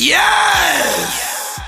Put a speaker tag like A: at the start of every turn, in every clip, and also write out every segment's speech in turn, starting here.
A: Yes!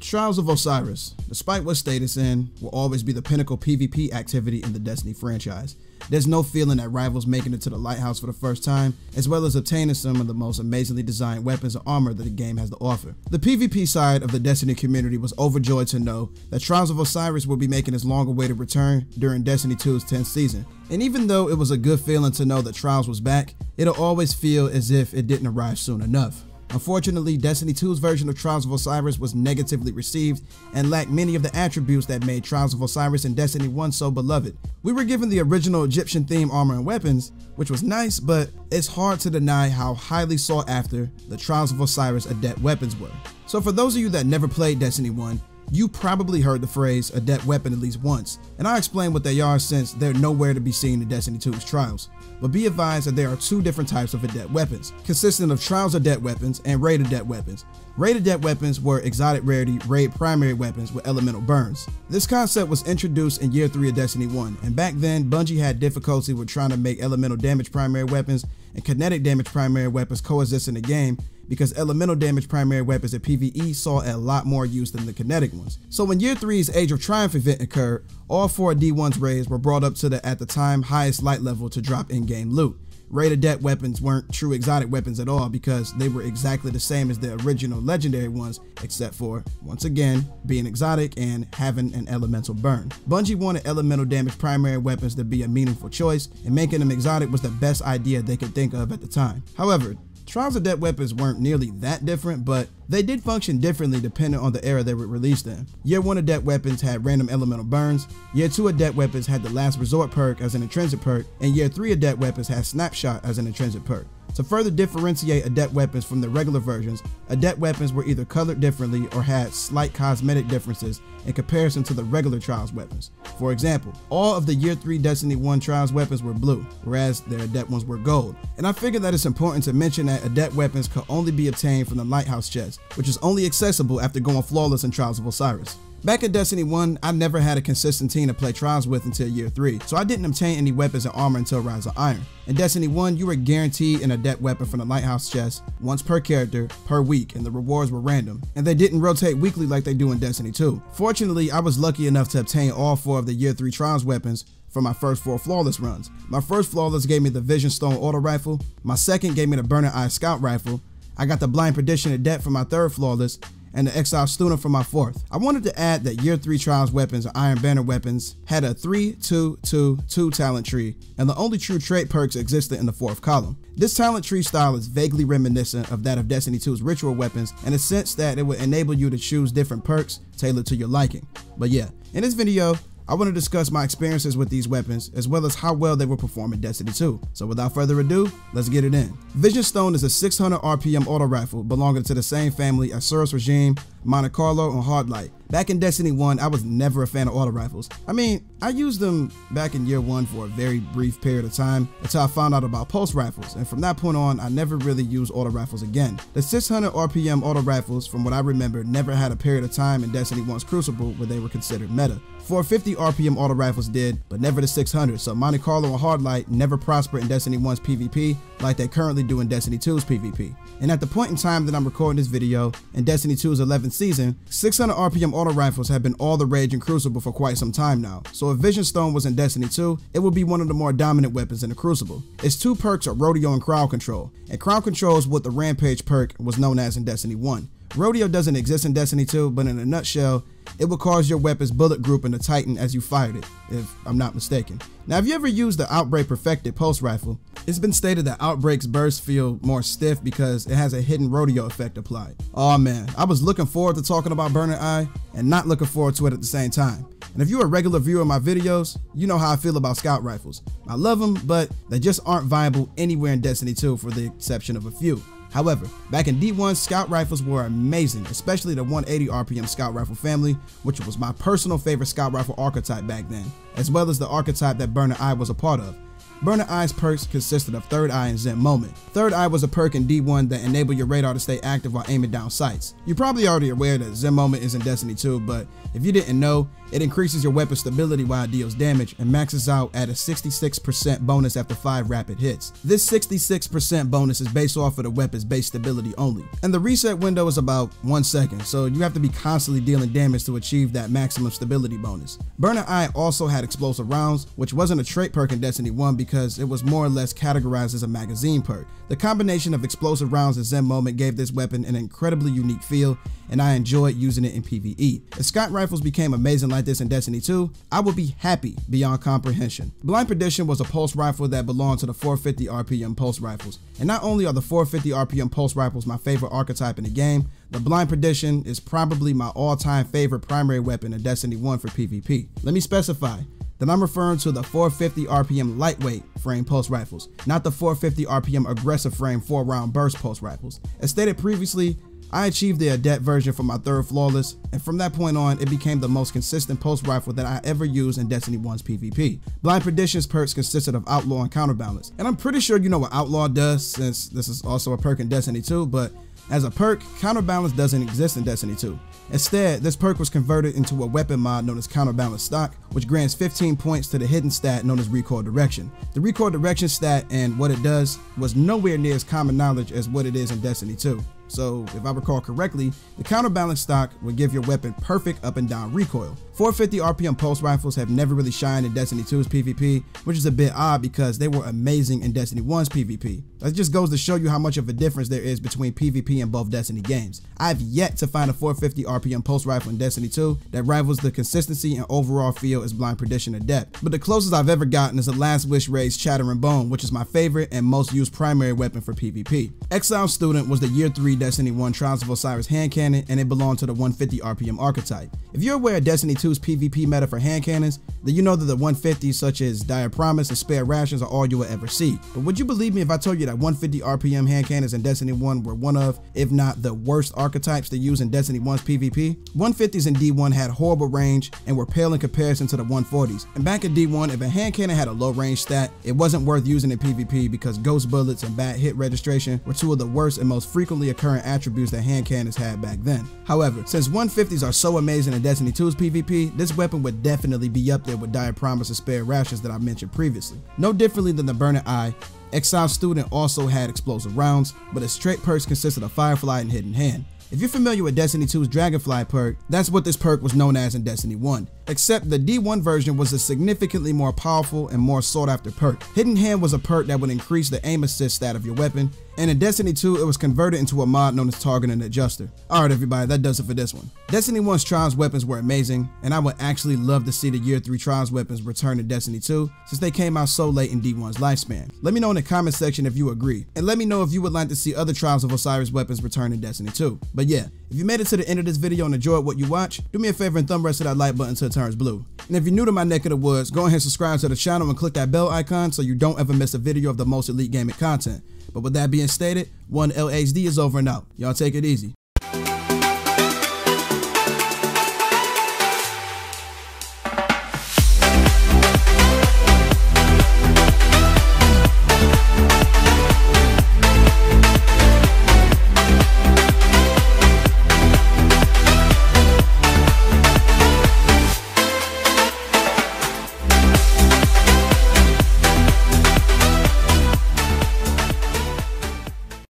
B: Trials of Osiris, despite what state it's in, will always be the pinnacle PvP activity in the Destiny franchise. There's no feeling that rivals making it to the lighthouse for the first time, as well as obtaining some of the most amazingly designed weapons and armor that the game has to offer. The PvP side of the Destiny community was overjoyed to know that Trials of Osiris will be making its long-awaited return during Destiny 2's 10th season. And even though it was a good feeling to know that Trials was back, it'll always feel as if it didn't arrive soon enough. Unfortunately, Destiny 2's version of Trials of Osiris was negatively received and lacked many of the attributes that made Trials of Osiris and Destiny 1 so beloved. We were given the original Egyptian theme armor and weapons, which was nice, but it's hard to deny how highly sought after the Trials of Osiris Adept weapons were. So for those of you that never played Destiny 1, you probably heard the phrase Adept weapon at least once, and I'll explain what they are since they're nowhere to be seen in Destiny 2's Trials. But be advised that there are two different types of Adept weapons, consisting of Trials Adept weapons and Raid Adept weapons. Raid Adept weapons were exotic rarity raid primary weapons with elemental burns. This concept was introduced in year 3 of Destiny 1, and back then Bungie had difficulty with trying to make elemental damage primary weapons and kinetic damage primary weapons coexist in the game, because elemental damage primary weapons at PvE saw a lot more use than the kinetic ones. So when year 3's Age of Triumph event occurred, all 4 D1's raids were brought up to the, at the time, highest light level to drop in-game loot. Raid Adept weapons weren't true exotic weapons at all because they were exactly the same as the original legendary ones, except for, once again, being exotic and having an elemental burn. Bungie wanted elemental damage primary weapons to be a meaningful choice, and making them exotic was the best idea they could think of at the time. However, Trials Adept weapons weren't nearly that different, but they did function differently depending on the era they were released in. Year 1 Adept weapons had random elemental burns, Year 2 Adept weapons had the Last Resort perk as an intrinsic perk, and Year 3 Adept weapons had Snapshot as an intrinsic perk. To further differentiate Adept weapons from the regular versions, Adept weapons were either colored differently or had slight cosmetic differences in comparison to the regular Trials weapons. For example, all of the Year 3 Destiny 1 Trials weapons were blue, whereas their Adept ones were gold. And I figured that it's important to mention that Adept weapons could only be obtained from the Lighthouse chest, which is only accessible after going flawless in Trials of Osiris. Back in Destiny 1, I never had a consistent team to play Trials with until Year 3, so I didn't obtain any weapons and armor until Rise of Iron. In Destiny 1, you were guaranteed an Adept weapon from the Lighthouse chest once per character, per week, and the rewards were random, and they didn't rotate weekly like they do in Destiny 2. Fortunately, I was lucky enough to obtain all 4 of the Year 3 Trials weapons for my first 4 flawless runs. My first flawless gave me the Vision Stone auto rifle, my second gave me the Burning Eye scout rifle, I got the Blind Perdition Adept for my third flawless, and the Exile Student for my 4th. I wanted to add that Year 3 Trials weapons and Iron Banner weapons had a 3-2-2-2 talent tree, and the only true trait perks existed in the 4th column. This talent tree style is vaguely reminiscent of that of Destiny 2's ritual weapons in the sense that it would enable you to choose different perks tailored to your liking. But yeah, in this video, I want to discuss my experiences with these weapons as well as how well they will perform in Destiny 2. So without further ado, let's get it in. Vision Stone is a 600 RPM auto rifle belonging to the same family as Surus Regime, Monte Carlo, and Hardlight. Back in Destiny 1, I was never a fan of auto rifles. I mean, I used them back in Year 1 for a very brief period of time until I found out about pulse rifles, and from that point on, I never really used auto rifles again. The 600 RPM auto rifles, from what I remember, never had a period of time in Destiny 1's Crucible where they were considered meta. 450 RPM auto rifles did, but never the 600, so Monte Carlo and Hardlight never prospered in Destiny 1's PvP like they currently do in Destiny 2's PvP. And at the point in time that I'm recording this video, in Destiny 2's 11th season, 600 RPM auto rifles have been all the rage in Crucible for quite some time now, so if Vision Stone was in Destiny 2, it would be one of the more dominant weapons in the Crucible. Its 2 perks are Rodeo and Crowd Control, and Crowd Control is what the Rampage perk was known as in Destiny 1. Rodeo doesn't exist in Destiny 2, but in a nutshell, it will cause your weapon's bullet grouping to tighten as you fired it, if I'm not mistaken. Now, if you ever used the Outbreak Perfected Pulse Rifle, it's been stated that Outbreak's bursts feel more stiff because it has a hidden rodeo effect applied. Oh man, I was looking forward to talking about Burning Eye and not looking forward to it at the same time. And if you're a regular viewer of my videos, you know how I feel about scout rifles. I love them, but they just aren't viable anywhere in Destiny 2 for the exception of a few. However, back in D1, scout rifles were amazing, especially the 180 RPM scout rifle family, which was my personal favorite scout rifle archetype back then, as well as the archetype that Burning Eye was a part of. Burning Eye's perks consisted of Third Eye and Zen Moment. Third Eye was a perk in D1 that enabled your radar to stay active while aiming down sights. You're probably already aware that Zen Moment is in Destiny 2, but if you didn't know, It increases your weapon stability while it deals damage and maxes out at a 66% bonus after 5 rapid hits. This 66% bonus is based off of the weapon's base stability only, and the reset window is about 1 second, so you have to be constantly dealing damage to achieve that maximum stability bonus. Burning Eye also had explosive rounds, which wasn't a trait perk in Destiny 1 because it was more or less categorized as a magazine perk. The combination of explosive rounds and Zen Moment gave this weapon an incredibly unique feel, and I enjoyed using it in PvE. If Scott rifles became amazing like this in Destiny 2, I would be happy beyond comprehension. Blind Perdition was a pulse rifle that belonged to the 450 RPM pulse rifles, and not only are the 450 RPM pulse rifles my favorite archetype in the game, the Blind Perdition is probably my all-time favorite primary weapon in Destiny 1 for PvP. Let me specify that I'm referring to the 450 RPM lightweight frame pulse rifles, not the 450 RPM aggressive frame 4-round burst pulse rifles. As stated previously, I achieved the Adept version for my 3rd flawless, and from that point on, it became the most consistent pulse rifle that I ever used in Destiny 1's PvP. Blind Perdition's perks consisted of Outlaw and Counterbalance, and I'm pretty sure you know what Outlaw does since this is also a perk in Destiny 2, but as a perk, Counterbalance doesn't exist in Destiny 2. Instead, this perk was converted into a weapon mod known as Counterbalance Stock, which grants 15 points to the hidden stat known as Recoil Direction. The Recoil Direction stat and what it does was nowhere near as common knowledge as what it is in Destiny 2. So, if I recall correctly, the Counterbalance Stock would give your weapon perfect up and down recoil. 450 RPM pulse rifles have never really shined in Destiny 2's PvP, which is a bit odd because they were amazing in Destiny 1's PvP. That just goes to show you how much of a difference there is between PvP in both Destiny games. I've yet to find a 450 RPM pulse rifle in Destiny 2 that rivals the consistency and overall feel as Blind Perdition Adept, but the closest I've ever gotten is the Last Wish Raid's Chattering Bone, which is my favorite and most used primary weapon for PvP. Exile Student was the Year 3 Destiny 1 Trials of Osiris hand cannon, and it belonged to the 150 RPM archetype. If you're aware of Destiny 2's PvP meta for hand cannons, then you know that the 150s such as Dire Promise and Spare Rations are all you will ever see. But would you believe me if I told you that 150 RPM hand cannons in Destiny 1 were one of, if not the worst archetypes to use in Destiny 1's PvP? 150s in D1 had horrible range and were pale in comparison to the 140s. And back in D1, if a hand cannon had a low range stat, it wasn't worth using in PvP because ghost bullets and bad hit registration were 2 of the worst and most frequently occurring attributes that hand cannons had back then. However, since 150s are so amazing in Destiny 2's PvP, this weapon would definitely be up there with Dire Promise and Spare Rations that I mentioned previously. No differently than the Burning Eye, Exile Student also had explosive rounds, but its trait perks consisted of Firefly and Hidden Hand. If you're familiar with Destiny 2's Dragonfly perk, that's what this perk was known as in Destiny 1. Except the D1 version was a significantly more powerful and more sought after perk. Hidden Hand was a perk that would increase the aim assist stat of your weapon, and in Destiny 2 it was converted into a mod known as Targeting Adjuster. Alright everybody, that does it for this one. Destiny 1's Trials weapons were amazing, and I would actually love to see the Year 3 Trials weapons return in Destiny 2 since they came out so late in D1's lifespan. Let me know in the comment section if you agree, and let me know if you would like to see other Trials of Osiris weapons return in Destiny 2. But yeah, if you made it to the end of this video and enjoyed what you watched, do me a favor and thumb rest to that like button until it turns blue. And if you're new to my neck of the woods, go ahead and subscribe to the channel and click that bell icon so you don't ever miss a video of the most elite gaming content. But with that being stated, 1LHD is over and out. Y'all take it easy.